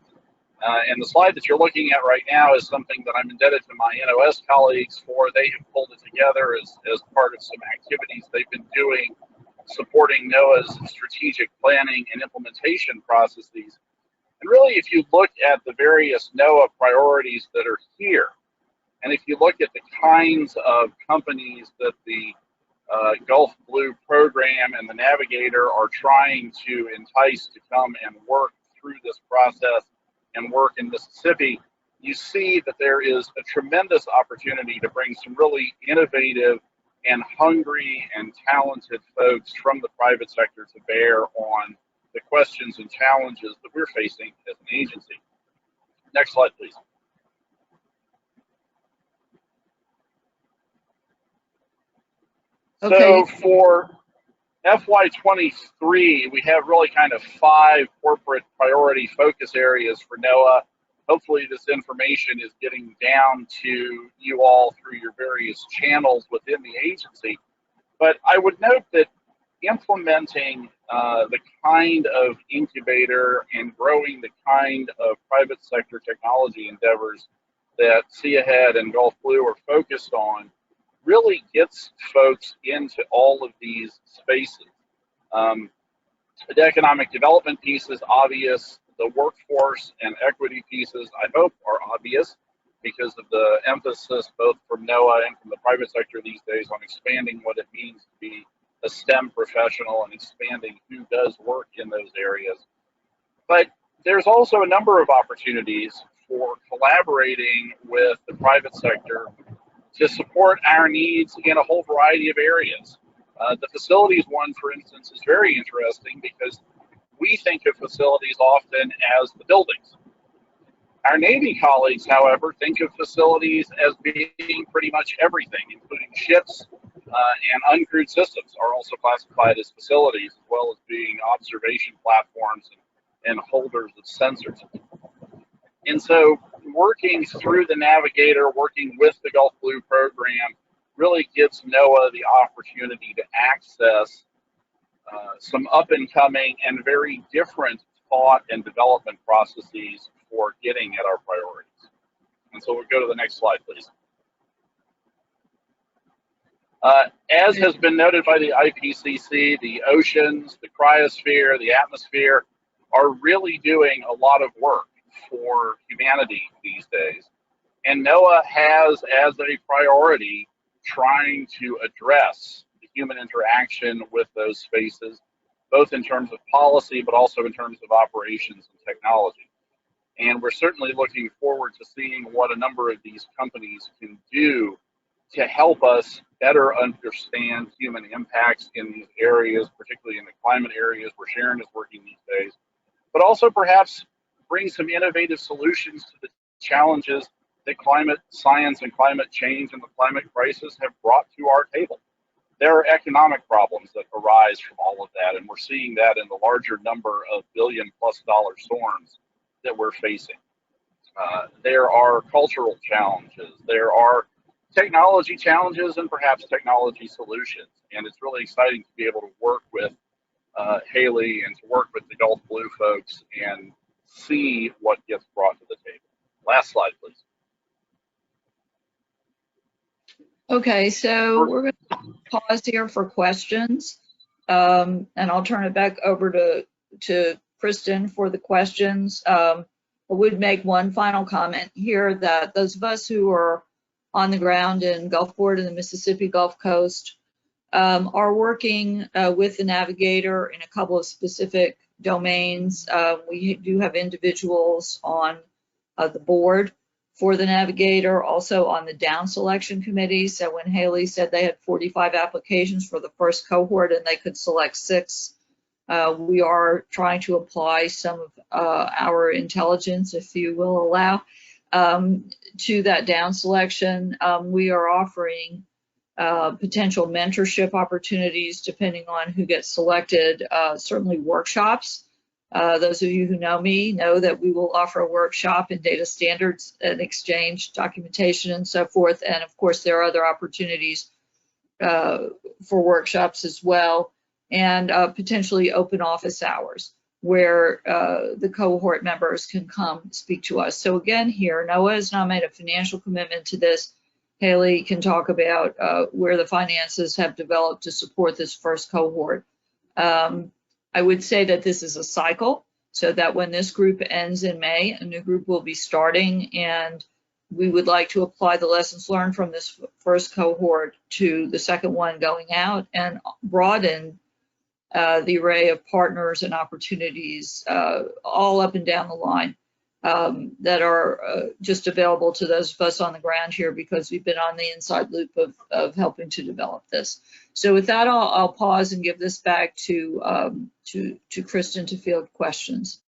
And the slide that you're looking at right now is something that I'm indebted to my NOS colleagues for. They have pulled it together as part of some activities they've been doing supporting NOAA's strategic planning and implementation processes. And really, if you look at the various NOAA priorities that are here, and if you look at the kinds of companies that the Gulf Blue program and the Navigator are trying to entice to come and work through this process and work in Mississippi, you see that there is a tremendous opportunity to bring some really innovative and hungry and talented folks from the private sector to bear on the questions and challenges that we're facing as an agency. Next slide, please. Okay. So for FY23, we have really kind of 5 corporate priority focus areas for NOAA. Hopefully this information is getting down to you all through your various channels within the agency. But I would note that implementing the kind of incubator and growing the kind of private sector technology endeavors that SeaAhead and Gulf Blue are focused on really gets folks into all of these spaces. The economic development piece is obvious. The workforce and equity pieces, I hope, are obvious because of the emphasis both from NOAA and from the private sector these days on expanding what it means to be a STEM professional and expanding who does work in those areas. But there's also a number of opportunities for collaborating with the private sector to support our needs in a whole variety of areas. The facilities one, for instance, is very interesting because we think of facilities often as the buildings. Our Navy colleagues, however, think of facilities as being pretty much everything, including ships and uncrewed systems are also classified as facilities, as well as being observation platforms and holders of sensors. And so working through the Navigator, working with the Gulf Blue program, really gives NOAA the opportunity to access some up-and-coming and very different thought and development processes for getting at our priorities. And so we'll go to the next slide, please. As has been noted by the IPCC, the oceans, the cryosphere, the atmosphere are really doing a lot of work for humanity these days. And NOAA has as a priority trying to address the human interaction with those spaces, both in terms of policy, but also in terms of operations and technology. And we're certainly looking forward to seeing what a number of these companies can do to help us better understand human impacts in these areas, particularly in the climate areas where Sharon is working these days, but also perhaps bring some innovative solutions to the challenges that climate science and climate change and the climate crisis have brought to our table. There are economic problems that arise from all of that, and we're seeing that in the larger number of billion-plus-dollar storms that we're facing. There are cultural challenges, there are technology challenges, and perhaps technology solutions. And it's really exciting to be able to work with Hailey and to work with the Gulf Blue folks and see what gets brought to the table. Last slide, please. Okay, so we're going to pause here for questions, and I'll turn it back over to Kristen for the questions. I would make one final comment here that those of us who are on the ground in Gulfport and the Mississippi Gulf Coast are working with the Navigator in a couple of specific domains. We do have individuals on the board for the Navigator, also on the down selection committee. So when Hailey said they had 45 applications for the first cohort and they could select 6, we are trying to apply some of our intelligence, if you will allow, to that down selection. We are offering potential mentorship opportunities depending on who gets selected, certainly workshops. Those of you who know me know that we will offer a workshop in data standards and exchange documentation and so forth. And of course, there are other opportunities for workshops as well, and potentially open office hours where the cohort members can come speak to us. So again, here, NOAA has not made a financial commitment to this. Hailey can talk about where the finances have developed to support this first cohort. I would say that this is a cycle, so that when this group ends in May, a new group will be starting, and we would like to apply the lessons learned from this first cohort to the second one going out and broaden the array of partners and opportunities all up and down the line that are just available to those of us on the ground here, because we've been on the inside loop of helping to develop this. So with that, I'll pause and give this back to Kristen to field questions.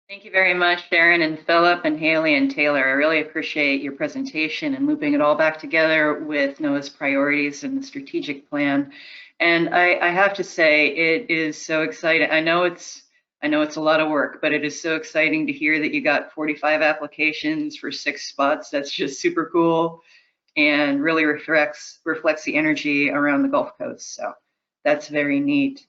Thank you very much, Sharon and Philip and Hailey and Taylor. I really appreciate your presentation and looping it all back together with NOAA's priorities and the strategic plan. And I have to say, it is so exciting. I know it's a lot of work, but it is so exciting to hear that you got 45 applications for 6 spots. That's just super cool and really reflects the energy around the Gulf Coast. So that's very neat.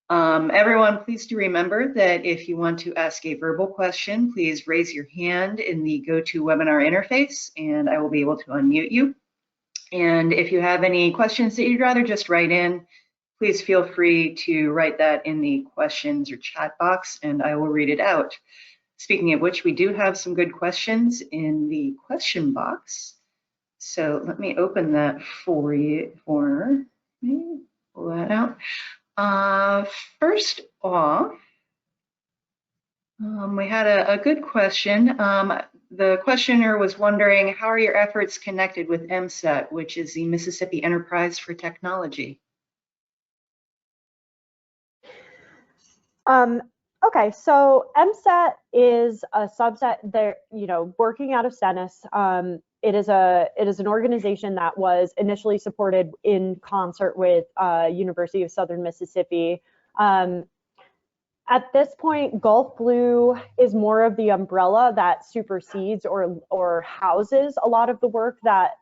Everyone, please do remember that if you want to ask a verbal question, please raise your hand in the GoToWebinar interface and I will be able to unmute you. And if you have any questions that you'd rather just write in, please feel free to write that in the questions or chat box and I will read it out. Speaking of which, we do have some good questions in the question box. So let me open that for you. Pull that out. First off, we had a good question. The questioner was wondering, how are your efforts connected with MSET, which is the Mississippi Enterprise for Technology? Okay, so MSET is a subset there, working out of Stennis. It is an organization that was initially supported in concert with University of Southern Mississippi. At this point, Gulf Blue is more of the umbrella that supersedes or houses a lot of the work that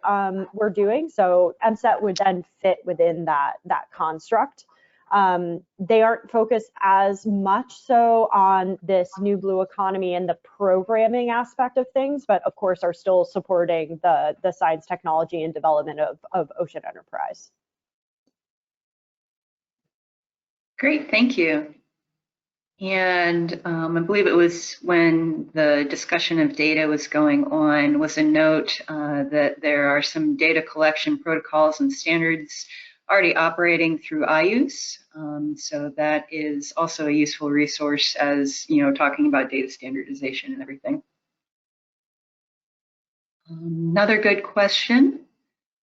we're doing. So MSET would then fit within that construct. They aren't focused as much so on this new blue economy and the programming aspect of things, but of course are still supporting the science, technology, and development of ocean enterprise. Great, thank you. And I believe it was when the discussion of data was going on, was a note that there are some data collection protocols and standards already operating through IUS. So that is also a useful resource as, you know, talking about data standardization and everything. Another good question.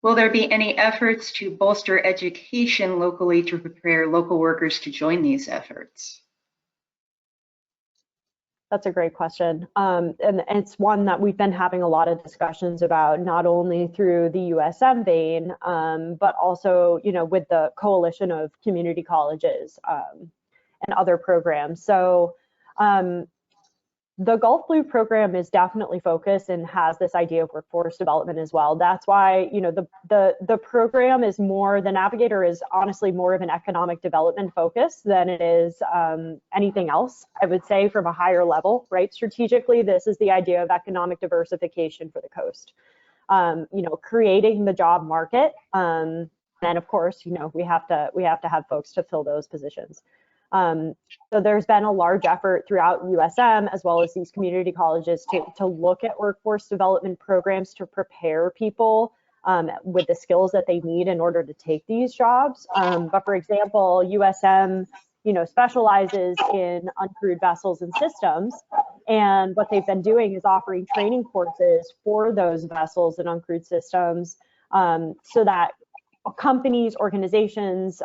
Will there be any efforts to bolster education locally to prepare local workers to join these efforts? That's a great question. And it's one that we've been having a lot of discussions about, not only through the USM vein, but also, you know, with the coalition of community colleges and other programs. So the Gulf Blue program is definitely focused and has this idea of workforce development as well. That's why, you know, the program is more, the Navigator is honestly more of an economic development focus than it is anything else, I would say, from a higher level, right? Strategically, this is the idea of economic diversification for the coast. You know, creating the job market, and of course, you know, we have to have folks to fill those positions. So there's been a large effort throughout USM as well as these community colleges to look at workforce development programs to prepare people with the skills that they need in order to take these jobs. But for example, USM, you know, specializes in uncrewed vessels and systems. And what they've been doing is offering training courses for those vessels and uncrewed systems so that companies, organizations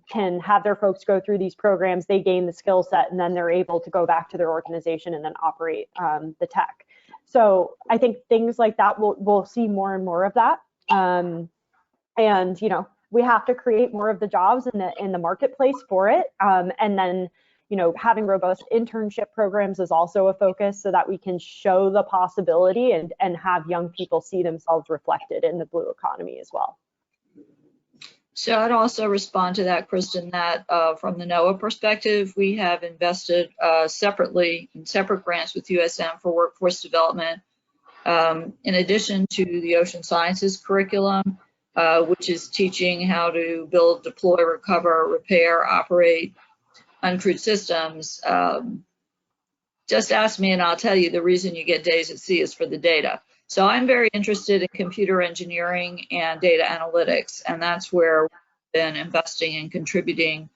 can have their folks go through these programs, they gain the skill set, and then they're able to go back to their organization and then operate the tech. So I think things like that, we'll see more and more of that. And, you know, we have to create more of the jobs in the marketplace for it. And then, you know, having robust internship programs is also a focus so that we can show the possibility and have young people see themselves reflected in the blue economy as well. So I'd also respond to that, Kristen, that from the NOAA perspective, we have invested separately in separate grants with USM for workforce development, in addition to the ocean sciences curriculum, which is teaching how to build, deploy, recover, repair, operate uncrewed systems. Just ask me and I'll tell you the reason you get days at sea is for the data. So I'm very interested in computer engineering and data analytics, and that's where we've been investing and contributing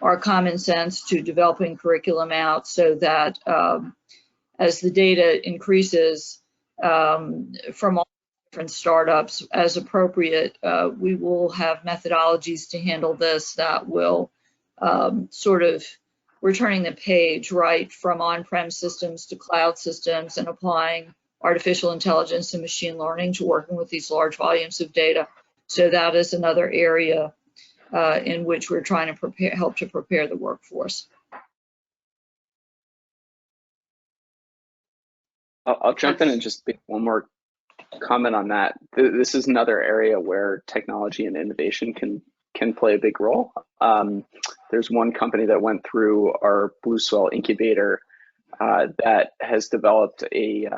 our common sense to developing curriculum out so that as the data increases from all different startups as appropriate, we will have methodologies to handle this that will sort of, we're turning the page, right, from on-prem systems to cloud systems and applying artificial intelligence and machine learning to working with these large volumes of data. So that is another area in which we're trying to help to prepare the workforce. I'll jump in and just make one more comment on that. This is another area where technology and innovation can play a big role. There's one company that went through our Blue Swell incubator that has developed a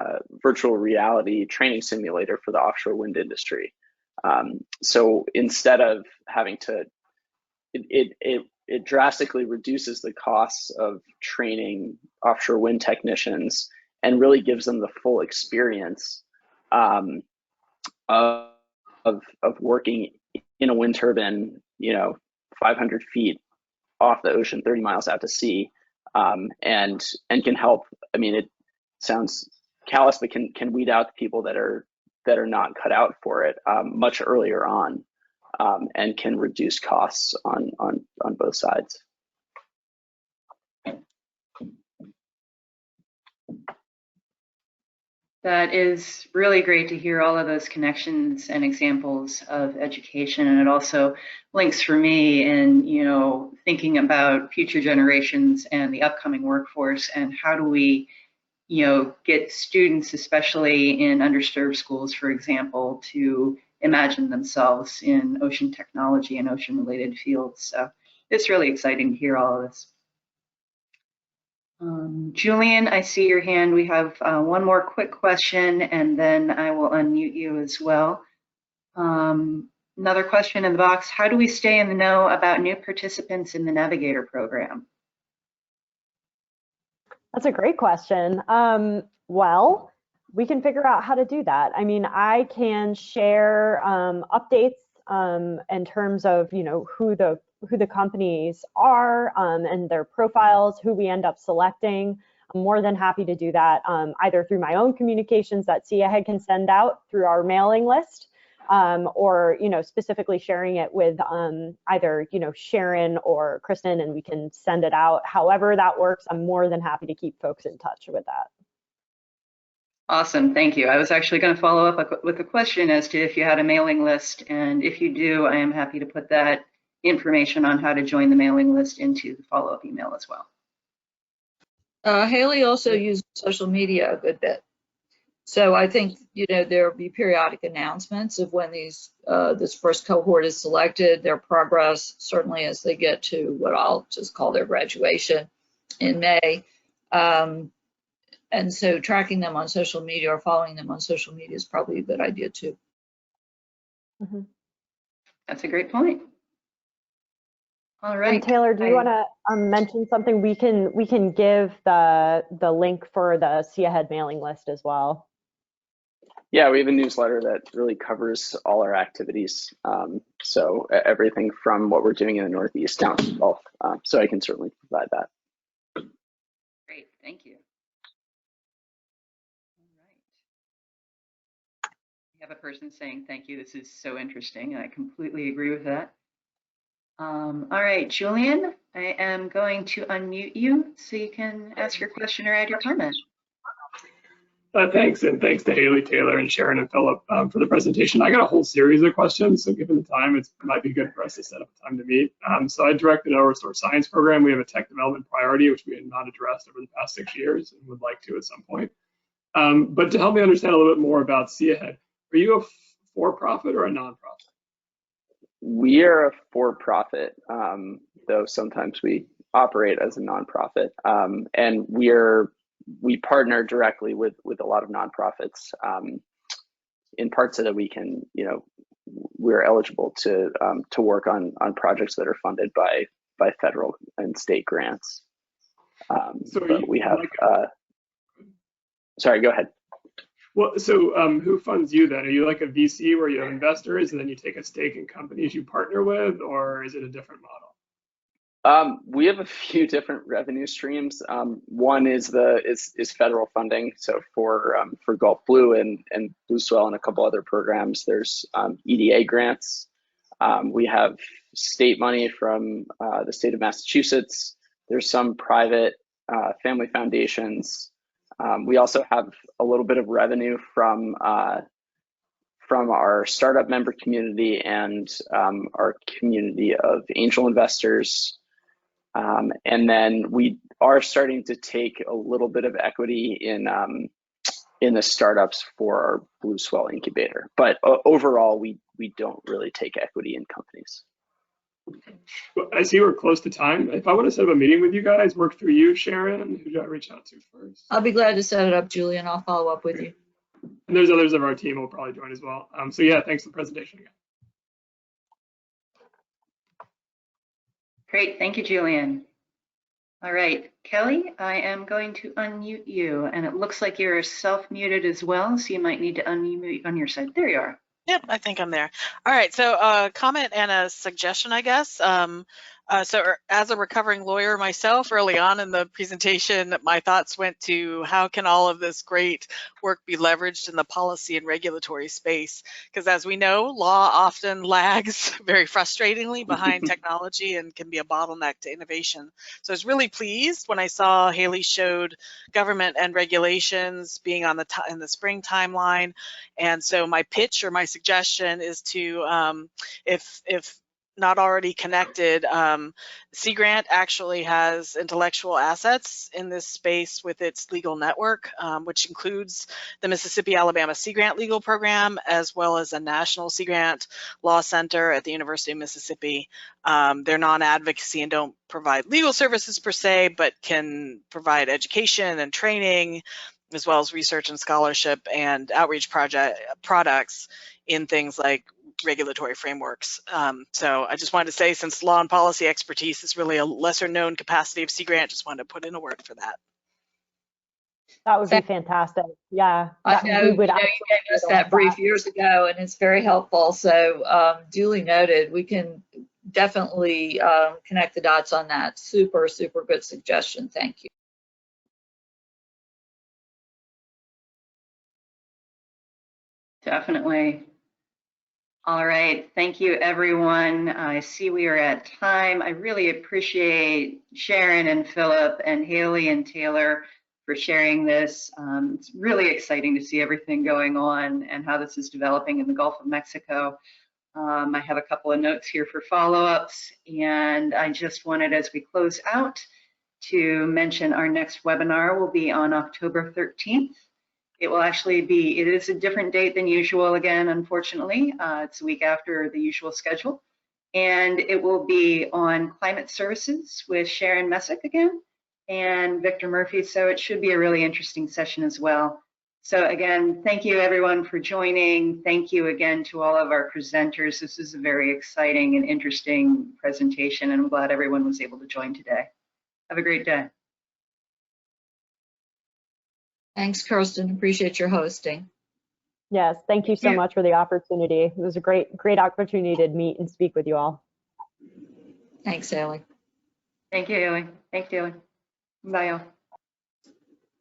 virtual reality training simulator for the offshore wind industry. So instead of having to, it drastically reduces the costs of training offshore wind technicians and really gives them the full experience of working in a wind turbine, you know, 500 feet off the ocean, 30 miles out to sea. And can help. I mean, it sounds callous, but can weed out the people that are not cut out for it much earlier on, and can reduce costs on both sides. That is really great to hear all of those connections and examples of education, and it also links for me in, you know, thinking about future generations and the upcoming workforce and how do we, you know, get students, especially in underserved schools, for example, to imagine themselves in ocean technology and ocean related fields. So it's really exciting to hear all of this. Julian, I see your hand. We have one more quick question, and then I will unmute you as well. Another question in the box: how do we stay in the know about new participants in the Navigator program? That's a great question. Well, we can figure out how to do that. I mean, I can share updates in terms of, you know, who the companies are and their profiles, who we end up selecting. I'm more than happy to do that either through my own communications that SeaAhead can send out through our mailing list, or, you know, specifically sharing it with either, you know, Sharon or Kristen, and we can send it out. However that works, I'm more than happy to keep folks in touch with that. Awesome, thank you. I was actually going to follow up with a question as to if you had a mailing list, and if you do, I am happy to put that information on how to join the mailing list into the follow-up email as well. Hailey also uses social media a good bit. So I think, you know, there will be periodic announcements of when these this first cohort is selected, their progress, certainly as they get to what I'll just call their graduation in May. And so tracking them on social media or following them on social media is probably a good idea too. Mm-hmm. That's a great point. All right. And Taylor, do you want to mention something? We can give the link for the SeaAhead mailing list as well. Yeah, we have a newsletter that really covers all our activities. So everything from what we're doing in the Northeast down to the Gulf. So I can certainly provide that. Great, thank you. All right. We have a person saying thank you. This is so interesting. I completely agree with that. All right, Julian, I am going to unmute you so you can ask your question or add your comment. Thanks, and thanks to Hailey, Taylor, and Sharon and Philip for the presentation. I got a whole series of questions, so given the time, it might be good for us to set up a time to meet. So I direct the NOAA Resource Science Program. We have a tech development priority, which we had not addressed over the past 6 years and would like to at some point. But to help me understand a little bit more about SeaAhead, are you a for-profit or a nonprofit? We are a for-profit, though sometimes we operate as a nonprofit, and we partner directly with a lot of nonprofits, in part so that we can, you know, we're eligible to work on projects that are funded by federal and state grants. So but we have. Sorry, go ahead. Well, so who funds you then? Are you like a VC where you have investors and then you take a stake in companies you partner with, or is it a different model? We have a few different revenue streams. One is federal funding. So for Gulf Blue and Blue Swell and a couple other programs, there's EDA grants. We have state money from the state of Massachusetts. There's some private family foundations. We also have a little bit of revenue from our startup member community and our community of angel investors. And then we are starting to take a little bit of equity in the startups for our Blue Swell incubator. But overall, we don't really take equity in companies. Well, I see we're close to time. If I want to set up a meeting with you guys, work through you, Sharon, who do I reach out to first? I'll be glad to set it up, Julian. I'll follow up with you. And there's others of our team who will probably join as well. So yeah, thanks for the presentation again. Great, thank you, Julian. All right, Kelly, I am going to unmute you, and it looks like you're self-muted as well, so you might need to unmute on your side. There you are. Yep, I think I'm there. All right, so a comment and a suggestion, I guess. So as a recovering lawyer myself, early on in the presentation, my thoughts went to how can all of this great work be leveraged in the policy and regulatory space? Because as we know, law often lags very frustratingly behind technology and can be a bottleneck to innovation. So I was really pleased when I saw Hailey showed government and regulations being on in the spring timeline. And so my pitch or my suggestion is to, if not already connected, Sea Grant actually has intellectual assets in this space with its legal network, which includes the Mississippi-Alabama Sea Grant Legal Program, as well as a National Sea Grant Law Center at the University of Mississippi. They're non-advocacy and don't provide legal services per se, but can provide education and training, as well as research and scholarship and outreach products in things like regulatory frameworks. So I just wanted to say, since law and policy expertise is really a lesser known capacity of Sea Grant, just wanted to put in a word for that. That would be fantastic. Yeah. I know, we would you gave us that brief years ago, and it's very helpful. So duly noted. We can definitely connect the dots on that. Super, super good suggestion. Thank you. Definitely. All right, thank you everyone. I see we are at time. I really appreciate Sharon and Philip and Hailey and Taylor for sharing this. It's really exciting to see everything going on and how this is developing in the Gulf of Mexico. I have a couple of notes here for follow-ups, and I just wanted, as we close out, to mention our next webinar will be on October 13th. It will actually be, it is a different date than usual again, unfortunately. It's a week after the usual schedule. And it will be on climate services with Sharon Mesick again and Victor Murphy. So it should be a really interesting session as well. So again, thank you everyone for joining. Thank you again to all of our presenters. This is a very exciting and interesting presentation, and I'm glad everyone was able to join today. Have a great day. Thanks, Kirsten. Appreciate your hosting. Yes, thank you so much for the opportunity. It was a great opportunity to meet and speak with you all. Thanks, Hailey. Thank you, Hailey. Thanks, Hailey. Bye, y'all.